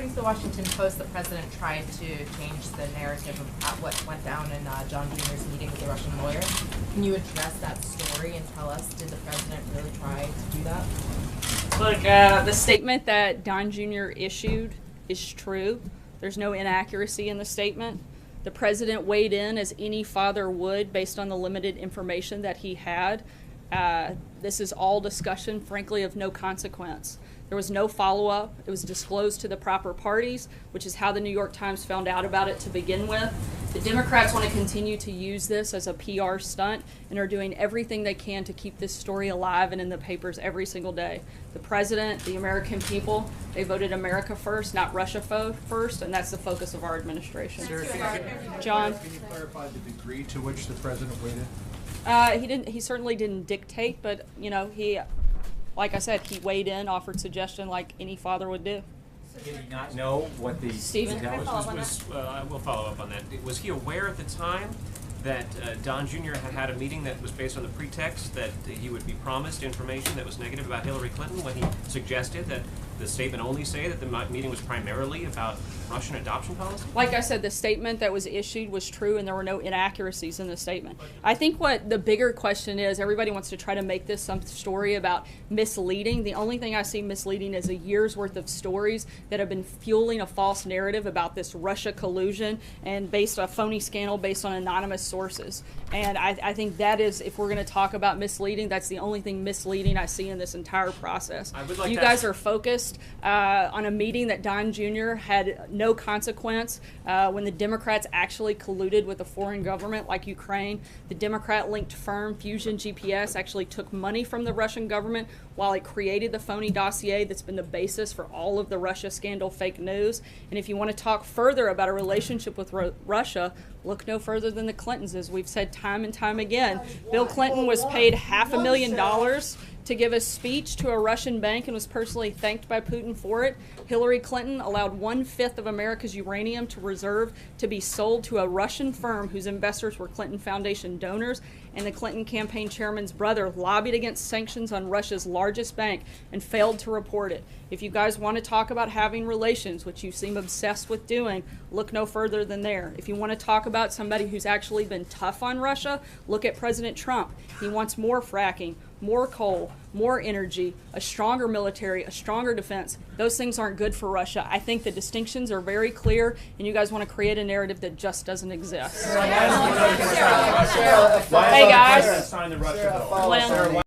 According to the Washington Post, the president tried to change the narrative of what went down in John Jr.'s meeting with the Russian lawyer. Can you address that story and tell us, did the president really try to do that? Look, the statement that Don Jr. issued is true. There's no inaccuracy in the statement. The president weighed in as any father would based on the limited information that he had. This is all discussion, frankly, of no consequence. There was no follow-up. It was disclosed to the proper parties, which is how the New York Times found out about it to begin with. The Democrats want to continue to use this as a PR stunt and are doing everything they can to keep this story alive and in the papers every single day. The president, the American people, they voted America first, not Russia first, and that's the focus of our administration. John? Can you clarify the degree to which the president waited? He certainly didn't dictate, but like I said, he weighed in, offered suggestion like any father would do. Did he not know what the Stephen, that was? We'll follow up on that. Was he aware at the time that Don Jr. had a meeting that was based on the pretext that he would be promised information that was negative about Hillary Clinton when he suggested that the statement only say that the meeting was primarily about Russian adoption policy? Like I said, the statement that was issued was true and there were no inaccuracies in the statement. I think what the bigger question is, everybody wants to try to make this some story about misleading. The only thing I see misleading is a year's worth of stories that have been fueling a false narrative about this Russia collusion and based on a phony scandal based on anonymous sources. And I think that is, if we're going to talk about misleading, that's the only thing misleading I see in this entire process. You guys are focused on a meeting that Don Jr. had no consequence when the Democrats actually colluded with a foreign government like Ukraine. The Democrat-linked firm Fusion GPS actually took money from the Russian government while it created the phony dossier that's been the basis for all of the Russia scandal fake news. And if you want to talk further about a relationship with Russia, look no further than the Clintons, as we've said time and time again. Bill Clinton was paid $500,000 to give a speech to a Russian bank and was personally thanked by Putin for it. Hillary Clinton allowed 1/5 of America's uranium to reserve to be sold to a Russian firm whose investors were Clinton Foundation donors, and the Clinton campaign chairman's brother lobbied against sanctions on Russia's largest bank and failed to report it. If you guys want to talk about having relations, which you seem obsessed with doing, look no further than there. If you want to talk about somebody who's actually been tough on Russia, look at President Trump. He wants more fracking, more coal, more energy, a stronger military, a stronger defense. Those things aren't good for Russia. I think the distinctions are very clear, and you guys want to create a narrative that just doesn't exist. Hey guys. sign the Russia bill.